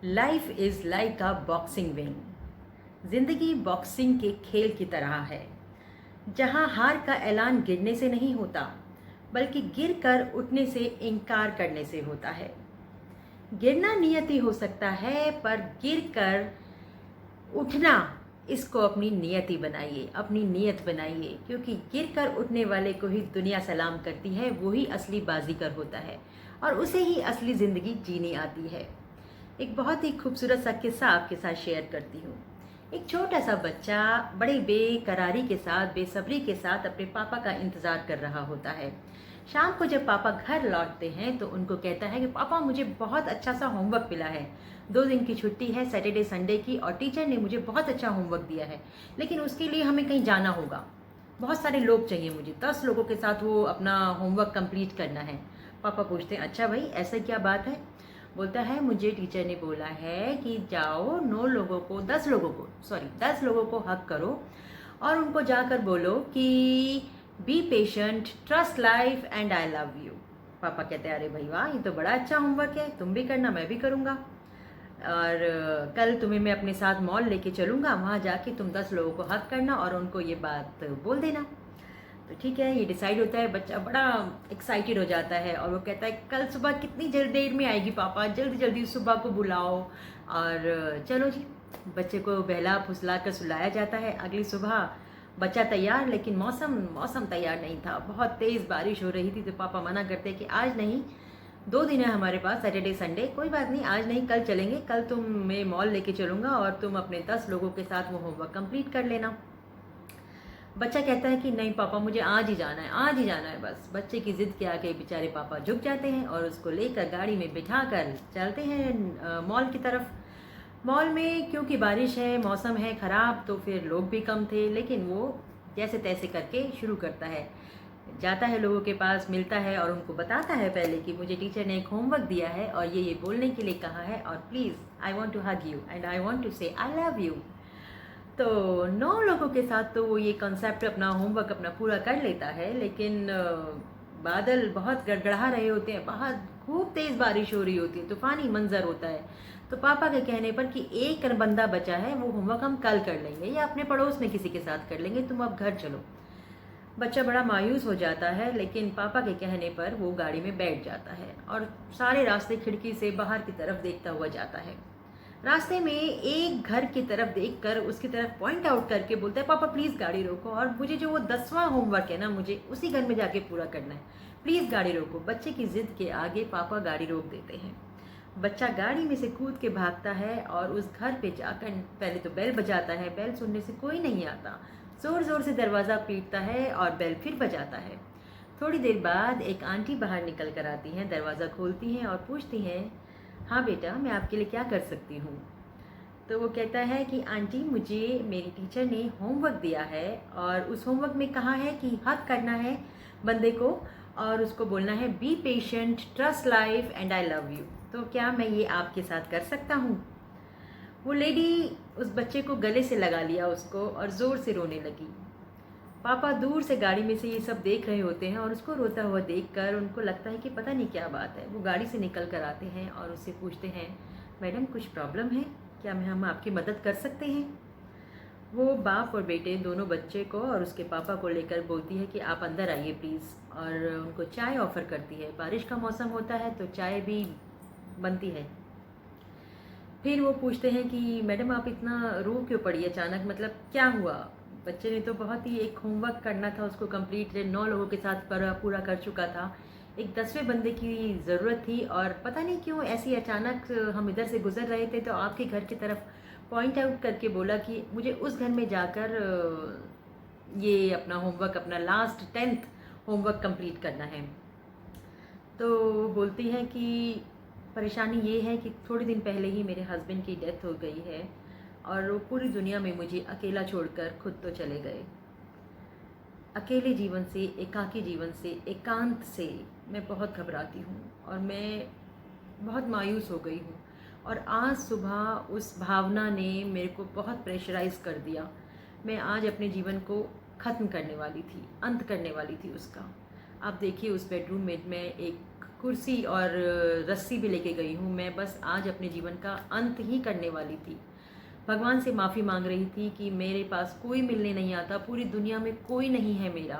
Life is like a boxing wing. ज़िंदगी boxing के खेल की तरह है, जहाँ हार का ऐलान गिरने से नहीं होता, बल्कि गिर कर उठने से इनकार करने से होता है। गिरना नियति हो सकता है, पर गिर कर उठना, इसको अपनी नियति बनाइए, अपनी नियत बनाइए, क्योंकि गिर कर उठने वाले को ही दुनिया सलाम करती है। वही असली बाजीगर होता है और उसे ही असली ज़िंदगी जीनी आती है। एक बहुत ही खूबसूरत सा किस्सा आपके साथ शेयर करती हूँ। एक छोटा सा बच्चा बड़े बेकरारी के साथ, बेसब्री के साथ अपने पापा का इंतज़ार कर रहा होता है। शाम को जब पापा घर लौटते हैं तो उनको कहता है कि पापा, मुझे बहुत अच्छा सा होमवर्क मिला है। 2 दिन की छुट्टी है, सैटरडे संडे की, और टीचर ने मुझे बहुत अच्छा होमवर्क दिया है, लेकिन उसके लिए हमें कहीं जाना होगा। बहुत सारे लोग चाहिए मुझे, 10 लोगों के साथ वो अपना होमवर्क कंप्लीट करना है। पापा पूछते हैं, अच्छा भाई, ऐसा क्या बात है? बोलता है, मुझे टीचर ने बोला है कि जाओ 9 लोगों को 10 लोगों को सॉरी 10 लोगों को हक करो और उनको जाकर बोलो कि be patient, trust life and I love you. पापा कहते हैं, अरे भाई वाह, ये तो बड़ा अच्छा होमवर्क है, तुम भी करना, मैं भी करूँगा। और कल तुम्हें मैं अपने साथ मॉल लेके चलूँगा, वहाँ जाके तुम 10 लोगों को हक करना और उनको ये बात बोल देना। तो ठीक है, ये डिसाइड होता है। बच्चा बड़ा एक्साइटेड हो जाता है और वो कहता है, कल सुबह कितनी देर में आएगी पापा, जल्दी जल्दी सुबह को बुलाओ। और चलो जी, बच्चे को बहला फुसला कर सुलाया जाता है। अगली सुबह बच्चा तैयार, लेकिन मौसम मौसम तैयार नहीं था। बहुत तेज़ बारिश हो रही थी, तो पापा मना करते कि आज नहीं, 2 दिन है हमारे पास, सैटरडे संडे, कोई बात नहीं, आज नहीं कल चलेंगे, कल तुम मैं मॉल लेके चलूँगा और तुम अपने 10 लोगों के साथ वो होमवर्क कंप्लीट कर लेना। बच्चा कहता है कि नहीं पापा, मुझे आज ही जाना है, आज ही जाना है बस। बच्चे की ज़िद के आगे बेचारे पापा झुक जाते हैं और उसको लेकर गाड़ी में बिठा कर चलते हैं मॉल की तरफ। मॉल में क्योंकि बारिश है, मौसम है ख़राब, तो फिर लोग भी कम थे, लेकिन वो जैसे तैसे करके शुरू करता है। जाता है लोगों के पास, मिलता है और उनको बताता है पहले कि मुझे टीचर ने एक होमवर्क दिया है और ये बोलने के लिए कहा है, और please I want to hug you and I want to say I love you. तो 9 लोगों के साथ तो वो ये कॉन्सेप्ट, अपना होमवर्क अपना पूरा कर लेता है, लेकिन बादल बहुत गड़गड़ा रहे होते हैं, बाहर खूब तेज़ बारिश हो रही होती है, तूफ़ानी मंजर होता है। तो पापा के कहने पर कि एक बंदा बचा है, वो होमवर्क हम कल कर लेंगे या अपने पड़ोस में किसी के साथ कर लेंगे, तुम अब घर चलो। बच्चा बड़ा मायूस हो जाता है, लेकिन पापा के कहने पर वो गाड़ी में बैठ जाता है और सारे रास्ते खिड़की से बाहर की तरफ देखता हुआ जाता है। रास्ते में एक घर की तरफ देखकर उसकी तरफ पॉइंट आउट करके बोलता है, पापा प्लीज़ गाड़ी रोको, और मुझे जो वो 10वां होमवर्क है ना, मुझे उसी घर में जाके पूरा करना है, प्लीज़ गाड़ी रोको। बच्चे की ज़िद के आगे पापा गाड़ी रोक देते हैं। बच्चा गाड़ी में से कूद के भागता है और उस घर पे जाकर पहले तो बेल बजाता है। बेल सुनने से कोई नहीं आता, ज़ोर ज़ोर से दरवाज़ा पीटता है और बेल फिर बजाता है। थोड़ी देर बाद एक आंटी बाहर निकल कर आती हैं, दरवाज़ा खोलती हैं और पूछती हैं, हाँ बेटा, मैं आपके लिए क्या कर सकती हूँ? तो वो कहता है कि आंटी, मुझे मेरी टीचर ने होमवर्क दिया है और उस होमवर्क में कहा है कि हक करना है बंदे को और उसको बोलना है be patient, trust life and I love you. तो क्या मैं ये आपके साथ कर सकता हूँ? वो लेडी उस बच्चे को गले से लगा लिया उसको और ज़ोर से रोने लगी। पापा दूर से गाड़ी में से ये सब देख रहे होते हैं और उसको रोता हुआ देखकर उनको लगता है कि पता नहीं क्या बात है। वो गाड़ी से निकल कर आते हैं और उससे पूछते हैं, मैडम कुछ प्रॉब्लम है क्या, हम आपकी मदद कर सकते हैं? वो बाप और बेटे दोनों बच्चे को और उसके पापा को लेकर बोलती है कि आप अंदर आइए प्लीज़, और उनको चाय ऑफ़र करती है। बारिश का मौसम होता है तो चाय भी बनती है। फिर वो पूछते हैं कि मैडम आप इतना रो क्यों पड़ी अचानक, मतलब क्या हुआ? बच्चे ने तो बहुत ही एक होमवर्क करना था उसको कंप्लीट, 9 लोगों के साथ पूरा कर चुका था। एक 10वें बंदे की ज़रूरत थी और पता नहीं क्यों ऐसी अचानक हम इधर से गुज़र रहे थे तो आपके घर की तरफ पॉइंट आउट करके बोला कि मुझे उस घर में जाकर ये अपना होमवर्क, अपना लास्ट 10th होमवर्क कंप्लीट करना है। तो बोलती है कि परेशानी ये है कि थोड़े दिन पहले ही मेरे हस्बैंड की डेथ हो गई है और वो पूरी दुनिया में मुझे अकेला छोड़कर खुद तो चले गए। अकेले जीवन से, एकाकी जीवन से, एकांत से मैं बहुत घबराती हूँ और मैं बहुत मायूस हो गई हूँ। और आज सुबह उस भावना ने मेरे को बहुत प्रेशराइज़ कर दिया। मैं आज अपने जीवन को ख़त्म करने वाली थी, अंत करने वाली थी उसका। आप देखिए, उस बेडरूम में मैं एक कुर्सी और रस्सी भी लेके गई हूँ। मैं बस आज अपने जीवन का अंत ही करने वाली थी। भगवान से माफ़ी मांग रही थी कि मेरे पास कोई मिलने नहीं आता, पूरी दुनिया में कोई नहीं है मेरा,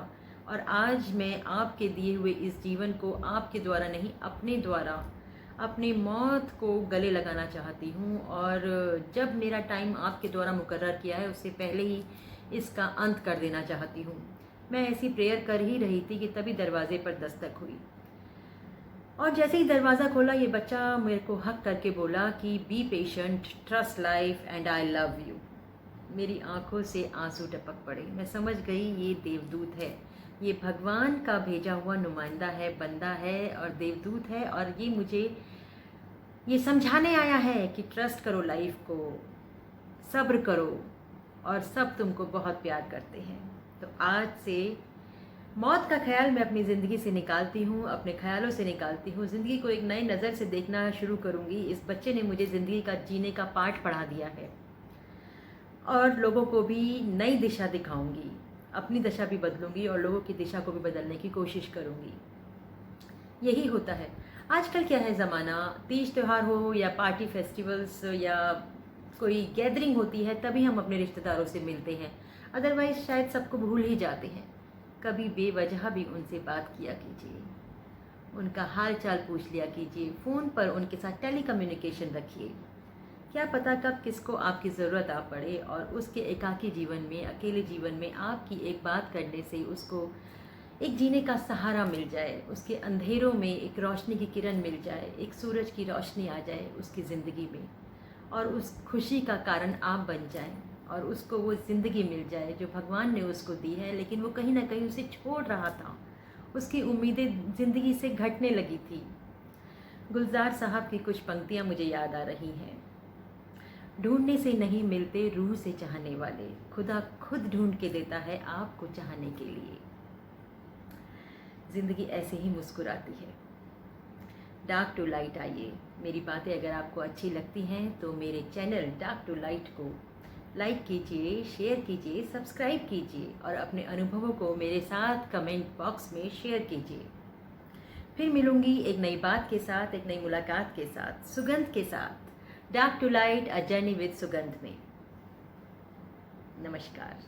और आज मैं आपके दिए हुए इस जीवन को आपके द्वारा नहीं, अपने द्वारा अपनी मौत को गले लगाना चाहती हूँ। और जब मेरा टाइम आपके द्वारा मुकर्रर किया है उससे पहले ही इसका अंत कर देना चाहती हूँ। मैं ऐसी प्रेयर कर ही रही थी कि तभी दरवाजे पर दस्तक हुई, और जैसे ही दरवाज़ा खोला ये बच्चा मेरे को हक करके बोला कि be patient, trust life and I love you. मेरी आंखों से आंसू टपक पड़े। मैं समझ गई ये देवदूत है, ये भगवान का भेजा हुआ नुमाइंदा है, बंदा है और देवदूत है, और ये मुझे ये समझाने आया है कि ट्रस्ट करो लाइफ को, सब्र करो, और सब तुमको बहुत प्यार करते हैं। तो आज से मौत का ख्याल मैं अपनी ज़िंदगी से निकालती हूँ, अपने ख्यालों से निकालती हूँ। ज़िंदगी को एक नई नज़र से देखना शुरू करूँगी। इस बच्चे ने मुझे ज़िंदगी का जीने का पाठ पढ़ा दिया है, और लोगों को भी नई दिशा दिखाऊंगी। अपनी दिशा भी बदलूंगी और लोगों की दिशा को भी बदलने की कोशिश करूँगी। यही होता है आजकल। क्या है ज़माना, तीज त्यौहार हो या पार्टी फेस्टिवल्स या कोई गैदरिंग होती है तभी हम अपने रिश्तेदारों से मिलते हैं, अदरवाइज़ शायद सबको भूल ही जाते हैं। कभी बेवजह भी उनसे बात किया कीजिए, उनका हाल चाल पूछ लिया कीजिए, फ़ोन पर उनके साथ टेली कम्युनिकेशन रखिए। क्या पता कब किसको आपकी ज़रूरत आ पड़े और उसके एकाकी जीवन में, अकेले जीवन में आपकी एक बात करने से उसको एक जीने का सहारा मिल जाए, उसके अंधेरों में एक रोशनी की किरण मिल जाए, एक सूरज की रोशनी आ जाए उसकी ज़िंदगी में, और उस खुशी का कारण आप बन जाएं, और उसको वो ज़िंदगी मिल जाए जो भगवान ने उसको दी है, लेकिन वो कहीं ना कहीं उसे छोड़ रहा था। उसकी उम्मीदें ज़िंदगी से घटने लगी थी। गुलजार साहब की कुछ पंक्तियाँ मुझे याद आ रही हैं। ढूंढने से नहीं मिलते रूह से चाहने वाले, खुदा खुद ढूंढ के देता है आपको चाहने के लिए। ज़िंदगी ऐसे ही मुस्कुराती है। डार्क टू लाइट आइए। मेरी बातें अगर आपको अच्छी लगती हैं तो मेरे चैनल डार्क टू लाइट को लाइक कीजिए, शेयर कीजिए, सब्सक्राइब कीजिए, और अपने अनुभवों को मेरे साथ कमेंट बॉक्स में शेयर कीजिए। फिर मिलूंगी एक नई बात के साथ, एक नई मुलाकात के साथ, सुगंध के साथ। Dark to light, a journey with Sugandh में। नमस्कार।